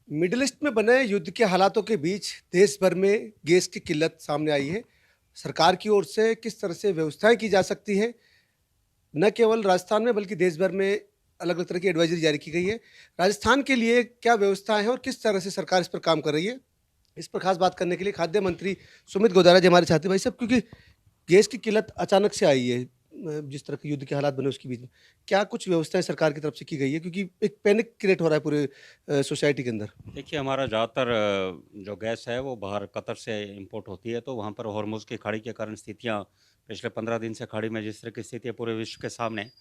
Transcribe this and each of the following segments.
Middle east में बने युद्ध के हालातों के बीच देश भर में गैस की किल्लत सामने आई है। सरकार की ओर से किस तरह से व्यवस्थाएँ की जा सकती हैं, न केवल राजस्थान में बल्कि देश भर में अलग-अलग तरह की एडवाइज़री जारी की गई है। राजस्थान के लिए क्या व्यवस्थाएँ हैं और किस तरह से सरकार इस पर काम कर रही है? इस पर खास बात करने के लिए खाद्य मंत्री सुमित गोदारा जी हमारे साथी भाई साहब, क्योंकि गैस की किल्लत अचानक से आई है, जिस तरह के युद्ध के हालात बने उसके बीच में। क्या कुछ व्यवस्थाएँ सरकार की तरफ से की गई है? क्योंकि एक पैनिक क्रिएट हो रहा है पूरे सोसाइटी के अंदर। देखिए, हमारा ज़्यादातर जो गैस है वो बाहर कतर से इम्पोर्ट होती है, तो वहाँ पर हॉर्मुज़ की खाड़ी के कारण स्थितियाँ पिछले 15 दिन से खाड़ी में जिस तरह की स्थिति है पूरे विश्व के सामने है।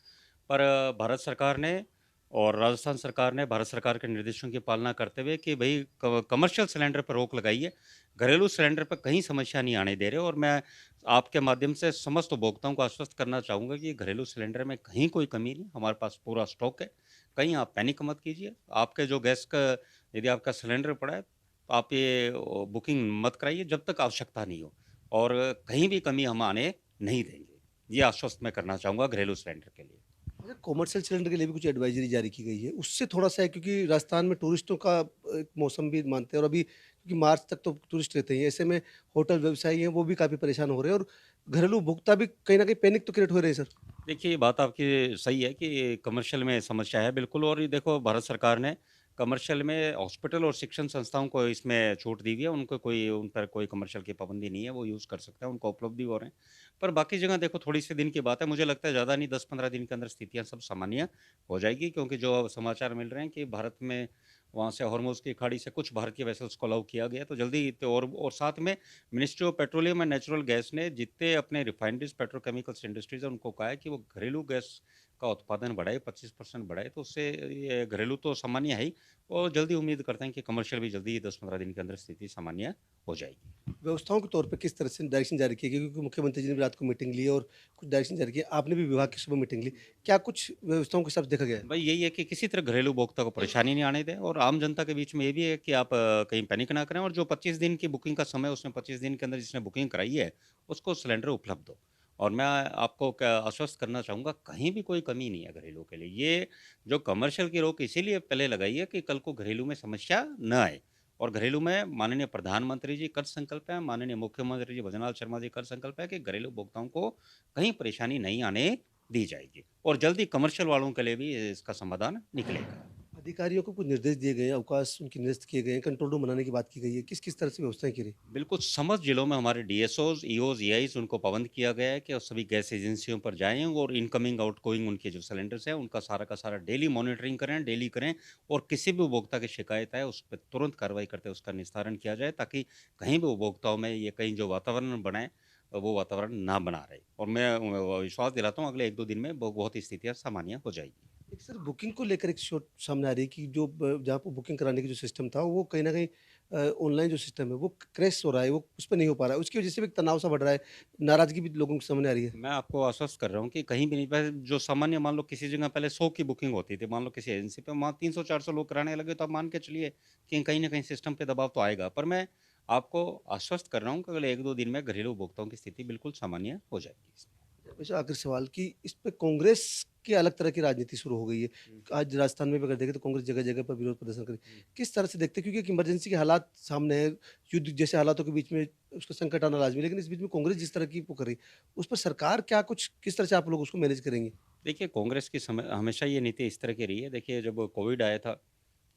पर भारत सरकार ने और राजस्थान सरकार ने भारत सरकार के निर्देशों की पालना करते हुए कि भई कमर्शियल सिलेंडर पर रोक लगाई है, घरेलू सिलेंडर पे कहीं समस्या नहीं आने दे रहे और मैं आपके माध्यम से समस्त उपभोक्ताओं को आश्वस्त करना चाहूँगा कि घरेलू सिलेंडर में कहीं कोई कमी नहीं, हमारे पास पूरा स्टॉक है। कहीं आप पैनिक मत कीजिए। आपके जो गैस का यदि आपका सिलेंडर पड़ा है, तो आप ये बुकिंग मत कराइए जब तक आवश्यकता नहीं हो और कहीं भी कमी हम आने नहीं देंगे। ये आश्वस्त मैं करना चाहूँगा घरेलू सिलेंडर के लिए। अच्छा, कॉमर्शियल सिलेंडर के लिए भी कुछ एडवाइजरी जारी की गई है। उससे थोड़ा-सा है, क्योंकि राजस्थान में टूरिस्टों का एक मौसम भी मानते हैं और अभी क्योंकि मार्च तक तो टूरिस्ट रहते ही हैं। ऐसे में होटल व्यवसायी हैं, वो भी काफ़ी परेशान हो रहे हैं और घरेलू उपभोक्ता भी कहीं न कहीं पैनिक तो क्रिएट हो रहे हैं सर। देखिए, ये बात आपकी सही है कि कमर्शियल में समस्या है बिल्कुल और ये देखो भारत सरकार ने कमर्शियल में हॉस्पिटल और शिक्षण संस्थाओं को इसमें छूट दी हुई है। उनको कोई उन पर कोई कमर्शियल की पाबंदी नहीं है, वो यूज़ कर सकते हैं, उनको उपलब्ध भी हो रहे हैं। पर बाकी जगह देखो थोड़ी-सी दिन की बात है, मुझे लगता है ज़्यादा नहीं 10-15 दिन के अंदर स्थितियाँ सब सामान्य हो जाएगी क्योंकि जो अब समाचार मिल रहे हैं कि भारत में वहाँ से हॉर्मुज़ की खाड़ी से कुछ भारतीय वेसल्स को अलाउ किया गया है, तो जल्दी तो और साथ में ministry of petroleum and natural gas ने जितने अपने रिफाइनरीज़, पेट्रोकेमिकल्स इंडस्ट्रीज़ हैं, उनको कहा है कि वो घरेलू गैस का उत्पादन बढ़ाए, 25% बढ़ाए, तो उससे ये घरेलू तो सामान्य है ही और जल्दी उम्मीद करते हैं कि कमर्शियल भी जल्दी ही 10-15 दिन के अंदर स्थिति सामान्य हो जाएगी। व्यवस्थाओं के तौर पे किस तरह से डायरेक्शन जारी किए गए? क्योंकि मुख्यमंत्री जी ने भी रात को मीटिंग ली और कुछ डायरेक्शन जारी किए। आपने भी विभाग की सुबह मीटिंग ली। क्या कुछ व्यवस्थाओं के हिसाब से देखा गया है? भाई यही है कि किसी तरह घरेलू उपभोक्ता को परेशानी नहीं आने दें और आम जनता के बीच में ये भी है कि आप कहीं पैनिक ना करें और जो 25 दिन की बुकिंग का समय है, उसमें 25 दिन के अंदर जिसने बुकिंग कराई है, उसको सिलेंडर उपलब्ध हो। और मैं आपको क्या आश्वस्त करना चाहूँगा, कहीं भी कोई कमी नहीं है घरेलू के लिए। ये जो कमर्शियल की रोक इसीलिए पहले लगाई है कि कल को घरेलू में समस्या न आए और घरेलू में माननीय प्रधानमंत्री जी कृत संकल्प है, माननीय मुख्यमंत्री जी भजनलाल शर्मा जी कृत संकल्प है कि घरेलू उपभोक्ताओं को कहीं परेशानी नहीं आने दी जाएगी और जल्दी कमर्शियल वालों के लिए भी इसका समाधान निकलेगा। अधिकारियों को कुछ निर्देश दिए गए हैं, अवकाश उनके निरस्त किए गए हैं, कंट्रोल रूम बनाने की बात की गई है। किस-किस तरह से व्यवस्थाएँ की रही? बिल्कुल, समस्त जिलों में हमारे डीएसओज़, ईओज़, ईआईज़ उनको पाबंद किया गया है कि वो सभी गैस एजेंसियों पर जाएँ और इनकमिंग, आउटगोइंग उनके जो सिलेंडर्स हैं, उनका सारा का सारा डेली मॉनिटरिंग करें, डेली करें और किसी भी उपभोक्ता की शिकायत आए, उस पे तुरंत कार्रवाई करते हुए उसका निस्तारण किया जाए ताकि कहीं भी उपभोक्ताओं में ये कहीं जो वातावरण बनाए, वो वातावरण ना बना रहे और मैं विश्वास दिलाता हूँ अगले 1-2 दिन में बहुत ही स्थितियाँ सामान्य हो जाएगी। एक सर बुकिंग को लेकर एक शोट सामने आ रही है कि जो जहाँ पे बुकिंग कराने की जो सिस्टम था, वो कहीं न कहीं ऑनलाइन जो सिस्टम है वो क्रैश हो रहा है, वो उस पे नहीं हो पा रहा है। उसकी वजह से भी एक तनाव सा बढ़ रहा है, नाराज़गी भी लोगों के सामने आ रही है। मैं आपको आश्वस्त कर रहा हूँ कि कहीं भी नहीं पहले जो सामान्य मान लो किसी जगह पहले 100 की बुकिंग होती थी, मान लो किसी एजेंसी पे वहाँ 300-400 लोग कराने लगे तो आप मान के चलिए कि कहीं न कहीं सिस्टम पे दबाव तो आएगा। पर मैं आपको आश्वस्त कर रहा हूँ कि अगले 1-2 दिन में घरेलू उपभोक्ताओं की स्थिति बिल्कुल सामान्य हो जाएगी इसमें। वैसे आखिरी सवाल कि इस पे कांग्रेस की अलग तरह की राजनीति शुरू हो गई है। हुँ, आज राजस्थान में भी अगर देखें तो कांग्रेस जगह-जगह पर विरोध प्रदर्शन कर रही हुँ। है। किस तरह से देखते हैं? क्योंकि एक इमरजेंसी के हालात सामने है, युद्ध जैसे हालातों के बीच में उसका संकट आना लाज़मी है, लेकिन इस बीच में कांग्रेस जिस तरह की वो कर रही है, उस पर सरकार क्या कुछ किस तरह से आप लोग उसको मैनेज करेंगे? देखिए कांग्रेस की समय हमेशा ये नीति इस तरह की रही है। देखिए जब कोविड आया था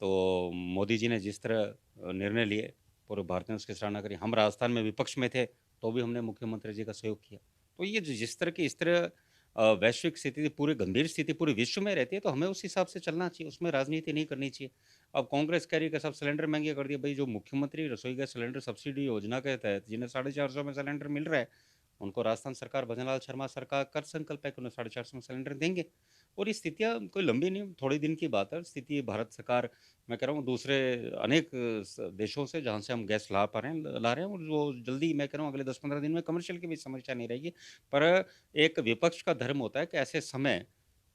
तो मोदी जी ने जिस तरह निर्णय लिए, पूरे भारत ने उसकी सराहना करी। हम राजस्थान में विपक्ष में थे, तो भी हमने मुख्यमंत्री जी का सहयोग किया। तो ये जिस तरह की इस तरह वैश्विक स्थिति पूरी गंभीर स्थिति पूरे विश्व में रहती है, तो हमें उस हिसाब से चलना चाहिए, उसमें राजनीति नहीं करनी चाहिए। अब कांग्रेस कह रही है कि सब सिलेंडर महँगे कर दिए। भई जो मुख्यमंत्री रसोई गैस सिलेंडर सब्सिडी योजना के तहत जिन्हें 450 में सिलेंडर मिल रहा है, उनको राजस्थान सरकार भजनलाल शर्मा सरकार कर संकल्प है कि उन्हें 450 में सिलेंडर देंगे। और ये स्थितियाँ कोई लंबी नहीं, थोड़े दिन की बात है। स्थिति भारत सरकार मैं कह रहा हूँ दूसरे अनेक देशों से जहाँ से हम गैस ला पा रहे हैं ला रहे हैं और वो जल्दी मैं कह रहा हूँ अगले 10-15 दिन में कमर्शियल की भी समस्या नहीं रहेगी। पर एक विपक्ष का धर्म होता है कि ऐसे समय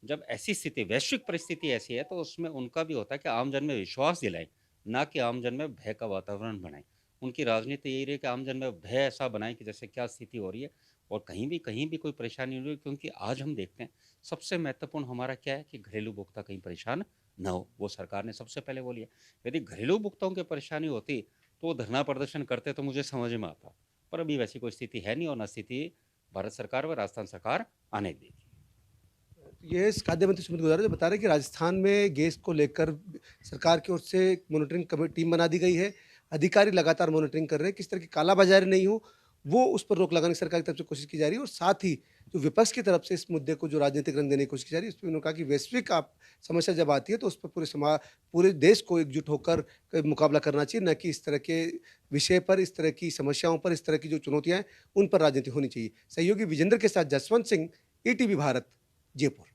जब ऐसी स्थिति वैश्विक परिस्थिति ऐसी है तो उसमें उनका भी होता है कि आम जन में विश्वास दिलाएँ, ना कि आम जन में भय का वातावरण बनाएँ। उनकी राजनीति यही रही कि आम जन में भय ऐसा बनाएँ कि जैसे क्या स्थिति हो रही है और कहीं भी कोई परेशानी नहीं हो रही क्योंकि आज हम देखते हैं सबसे महत्वपूर्ण हमारा क्या है कि घरेलू उपभोक्ता कहीं परेशान न हो, वो सरकार ने सबसे पहले वो लिया। यदि घरेलू उपभोक्ताओं की परेशानी होती तो वो धरना प्रदर्शन करते तो मुझे समझ में आता, पर अभी वैसी कोई स्थिति है नहीं और न स्थिति भारत सरकार व राजस्थान सरकार आने देगी। ये इस खाद्य मंत्री सुमित गुजारा जो बता रहे हैं कि राजस्थान में गैस को लेकर सरकार की ओर से एक मॉनिटरिंग टीम बना दी गई है। अधिकारी लगातार मॉनिटरिंग कर रहे हैं, किस तरह की कालाबाजारी नहीं हो, वो उस पर रोक लगाने की सरकार की तरफ से कोशिश की जा रही है। और साथ ही जो विपक्ष की तरफ से इस मुद्दे को जो राजनीतिक रंग देने की कोशिश की जा रही है, उस पर उन्होंने कहा कि वैश्विक आप समस्या जब आती है तो उस पर पूरे देश को एकजुट होकर मुकाबला करना चाहिए, न कि इस तरह के विषय पर, इस तरह की समस्याओं पर, इस तरह की जो चुनौतियाँ हैं, उन पर राजनीति होनी चाहिए। सहयोगी विजेंद्र के साथ जसवंत सिंह, ईटीवी भारत, जयपुर।